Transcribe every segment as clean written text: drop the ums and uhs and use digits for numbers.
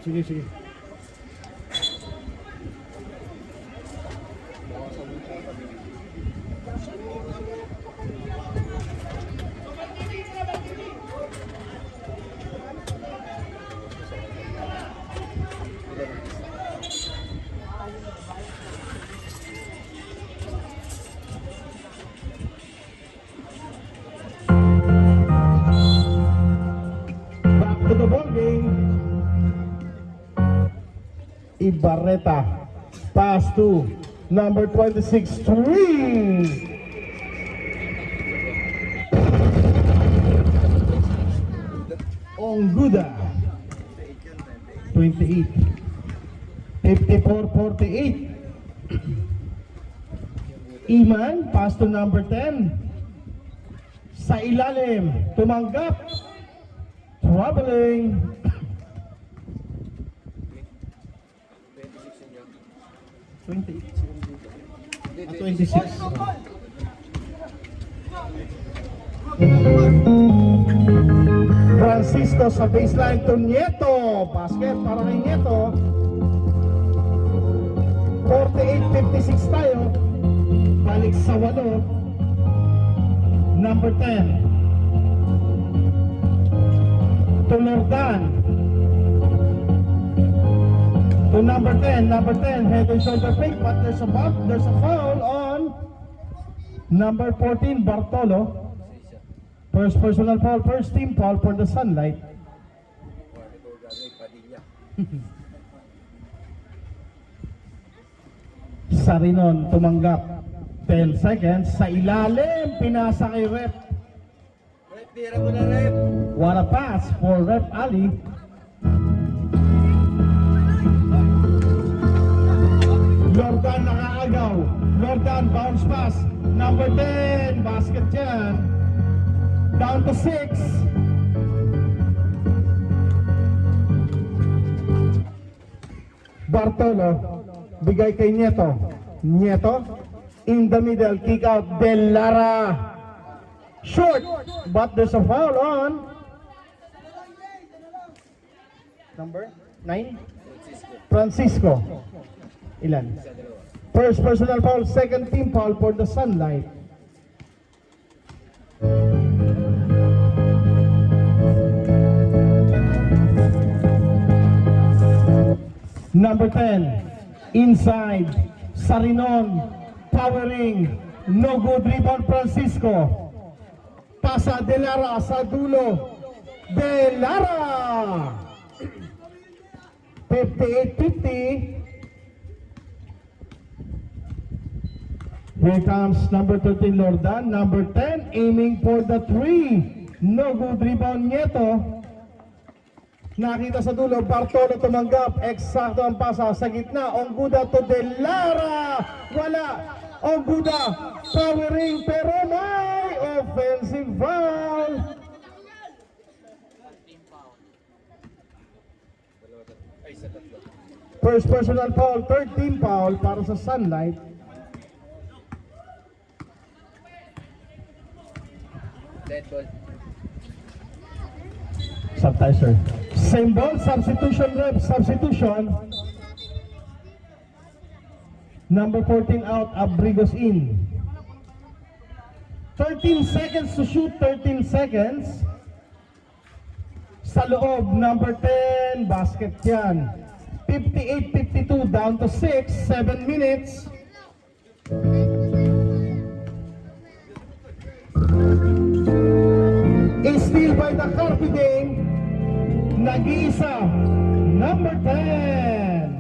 Sige, sige. Back to the ball game. Ibarreta. Pass to number 26, Twin. Ongguda. 28. 54-48. Iman, pass to number 10. Sa ilalim, tumanggap. Traveling. 26. Francisco sa baseline to Nieto. Basket para kay Nieto. 48-56 tayo. Balik sa 8. Number 10. To Lordan. To number 10, head and shoulder fake, but there's a foul on number 14, Bartolo. First personal foul, first team foul for the Sunlight. Sarinon tumanggap. 10 seconds sa ilalim, pinasa kay Rep. Tira mo na, Rep. What a pass for Rep Ali. Lordan nakaagaw. Lordan bounce pass. Number 10. Basket yan. Down to 6. Bartolo. Bigay kay Nieto. Nieto. In the middle. Kick out. De Lara. Short. But there's a foul on number 9. Francisco. Ilan? First personal foul, second team foul for the Sunlight. Number 10, inside, Sarinon, powering, no good rebound Francisco. Pasa De Lara sa dulo. De Lara! 58-50. Here comes number 13, Lordan. Number 10, aiming for the 3. No good rebound Nieto. Nakita sa dulo, Bartolo tumanggap. Eksakto ang pasa sa gitna. Ongguda to De Lara. Wala. Ongguda powering pero may offensive foul. First personal foul, third team foul para sa Sunlight. Dead ball. Subtiser. Same ball, substitution rep, substitution. Number 14 out, Abrigos in. 13 seconds to shoot, 13 seconds. Sa loob, number 10, basket yan. 58-52, down to 6, 7 minutes. Steal by the Carpidane. Nag-iisa, number 10.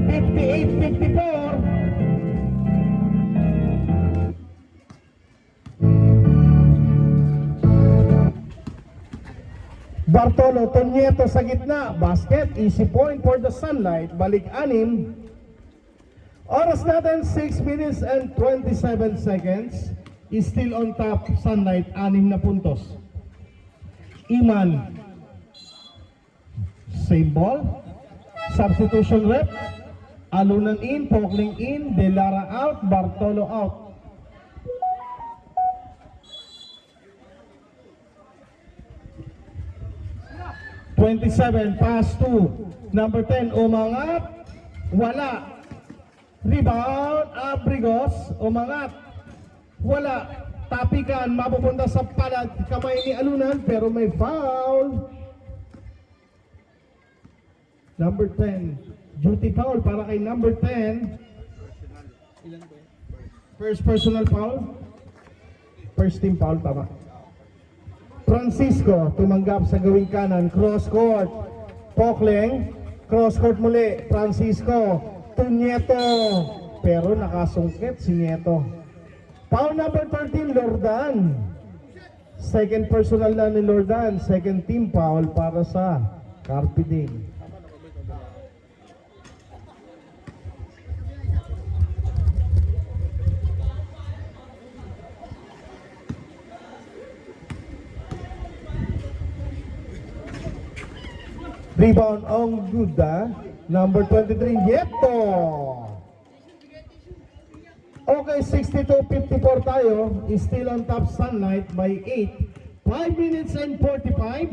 58-54. Bartolo, Tonieto sa gitna. Basket, easy point for the Sunlight. Balik 6. Oras natin, 6 minutes and 27 seconds. Is still on top, Sunlight, 6 na puntos. Iman. Same ball. Substitution rep. Alunan in, Pokling in, De Lara out, Bartolo out. 27, pass to number 10, umangat, wala. Rebound, Abrigos, umangat, wala. Tapikan, mapupunta sa palad, kamay ni Alunan, pero may foul. Number 10, duty foul para kay number 10. First personal foul. First team foul, tama. Francisco, tumanggap sa gawing kanan, cross court. Pokling, cross court muli. Francisco, to Nieto. Pero nakasungkit si Nieto. Foul number 13, Lordan. Second personal na ni Lordan. Second team foul para sa Carpiding. Rebound on Guda, number 23, Nieto. Okay, 62-54 tayo. Is still on top Sunlight by 8. 5 minutes and 45.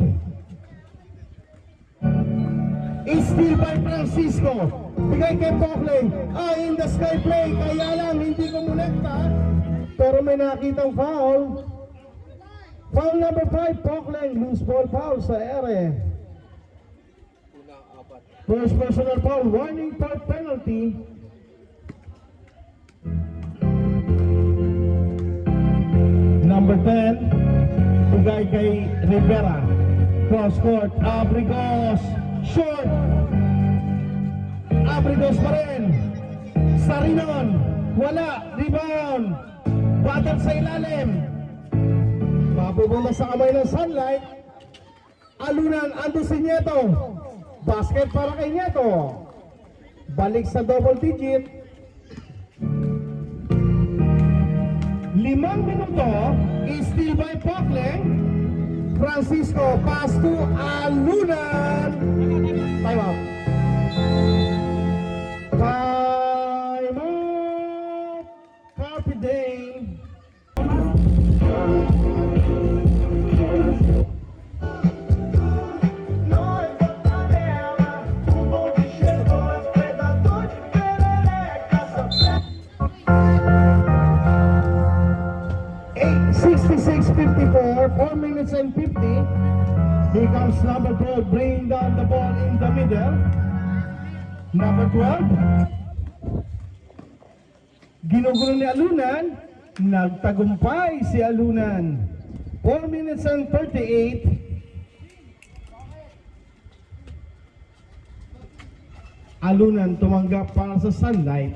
Is still by Francisco. Bigay kay Pokling. In the sky play. Kaya lang, hindi kumonekta. Pero may nakitang foul. Foul number 5, Pokling. Loose ball foul sa ere. First personal foul, warning for penalty. Number 10, bigay kay Rivera. Cross court, Abrigos, short. Abrigos pa rin. Sarinon, wala, rebound. Battle sa ilalim. Mapupunta sa kamay ng Sunlight. Alunan, ando si Nieto. Basket para kay Nieto. Balik sa double digit. 5 minuto. Is still by Pokling. Francisco, pass to Alunan. Time out. Time out. Carpiding. .54, 4 minutes and 50. Here comes number 12, bringing down the ball in the middle. Number 12. Ginugulo ni Alunan. Nagtagumpay si Alunan. 4 minutes and 38. Alunan tumanggap para sa Sunlight.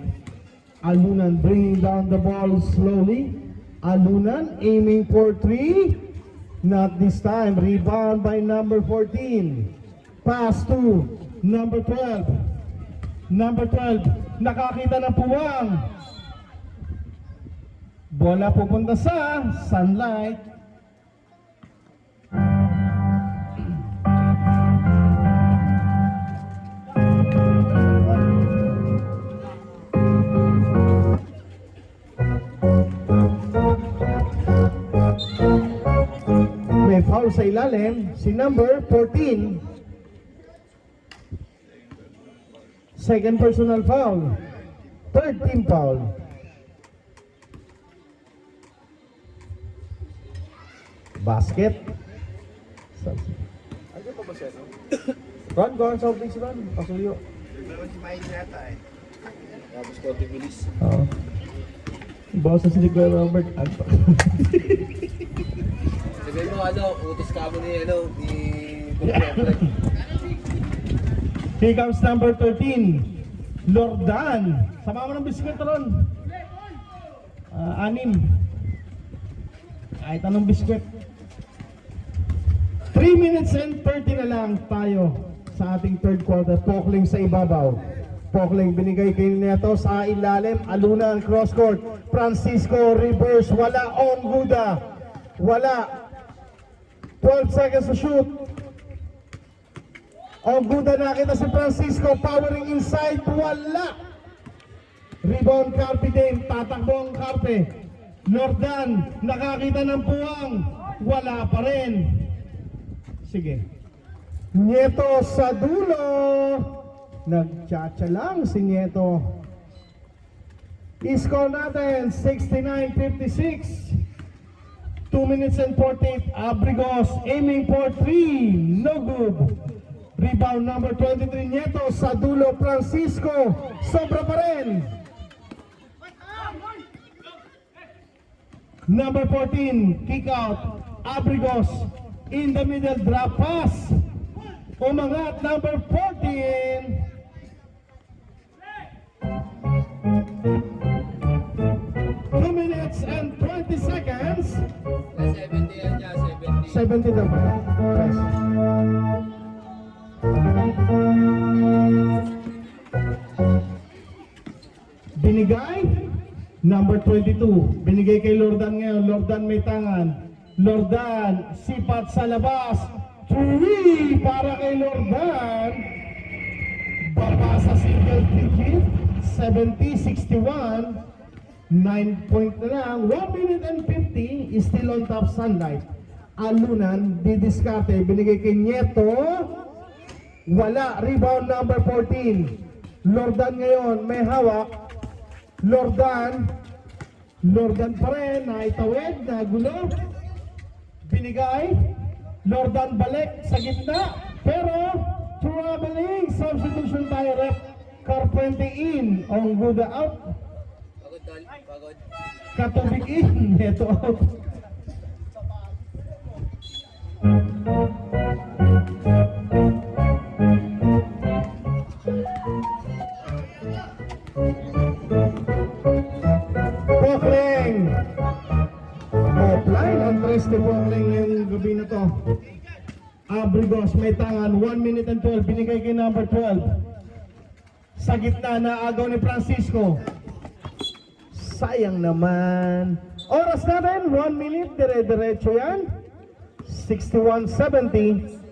Alunan bringing down the ball slowly. Alunan aiming for 3. Not this time. Rebound by number 14. Pass to number 12. Number 12. Nakakita ng puwang. Bola pupunta sa Sunlight. May foul sa ilalim, si number 14. Second personal foul. Third team foul. Basket. Ano pa ba siya, no? Run, go on, so please run. Pasulyo. Meron si Mike yata eh. Tapos konti bilis. Oo. Boss si Nicola Robert. Anto. Sabihin mo utos ka mo ni Here comes number 13. Lordan. Sama mo ng biskwit ron. 6. Kahit anong biskwit. 3 minutes and 30 na lang tayo sa ating third quarter. Pokling sa ibabaw. Pokling binigay kay Nieto sa ilalim. Alunan cross court. Francisco reverse. Wala. On Guda. Wala. 12 seconds to shoot. On Guda, nakita si Francisco. Powering inside. Wala. Rebound Carpe din. Tatakbo ang Carpe. Lordan. Nakakita ng puwang. Wala pa rin. Sige. Nieto sa dulo. Nagtsatsa lang si Nieto. Score natin, 69-56. 2 minutes and 48. Abrigos aiming for 3. No good. Rebound number 23, Nieto sa dulo. Francisco, sobra pa rin. Number 14, kick out. Abrigos in the middle, drop pass. Umangat, number 14. Two minutes and 20 seconds. 70 yan niya, 70. 70 daw ba? Yes. Binigay, number 22. Binigay kay Lordan ngayon. Lordan may tangan. Lordan, sipat sa labas. 3 para kay Lordan. Baba sa single digit. 70-61. 9 point na lang. 1 minute and 50 is still on top Sunlight. Alunan, didiskarte. Binigay kay Nieto. Wala. Rebound number 14. Lordan ngayon, may hawak. Lordan pa rin, naitawid, nagulo. Binigay. Lordan balik sa gitna. Pero, traveling. Substitution tayo, ref. Carpente in. On good out. Pagod, Dol. Pagod. Katubig in. Ito out. Pokling. Offline. Andres de Pokling ngayong gabi na to. Abrigos may tangan. 1 minute and 12. Binigay kay number 12. Sa gitna na agaw ni Francisco. Sayang naman. Oras natin, 1 minute, dire-diretso yan. 61-70.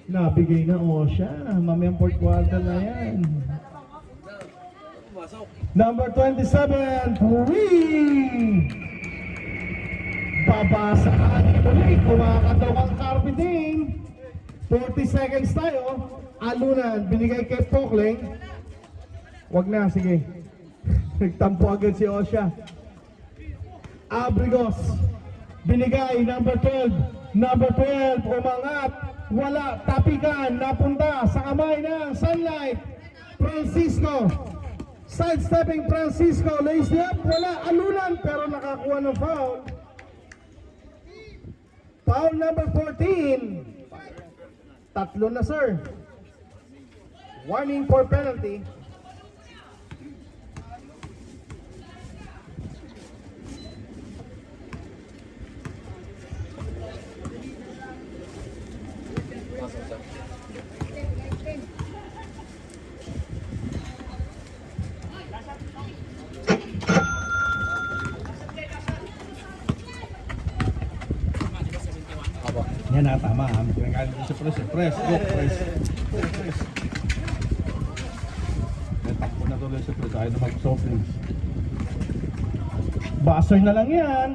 Nabigay na siya. Mamayang fourth quarter na yan. Pumasok. Number 27, 3. Babasa ating ulit. Kumakataw ang carpeting. 40 seconds tayo. Alunan, binigay kay Pokling. Wag na, sige. Nagtampo agad si Osha. Abrigos, binigay, number 12. Number 12, umangat. Wala, tapikan, napunta sa kamay ng Sunlight. Francisco, sidestepping Francisco, lays it up, wala, alunan, pero nakakuha ng foul. Foul number 14. Tatlo na, sir. Warning for penalty. Yan na, tama. Pinagalit ko sa press. Press. Takbo na tuloy sa press. Ayaw na mag-soft drinks. Buzzer na lang yan.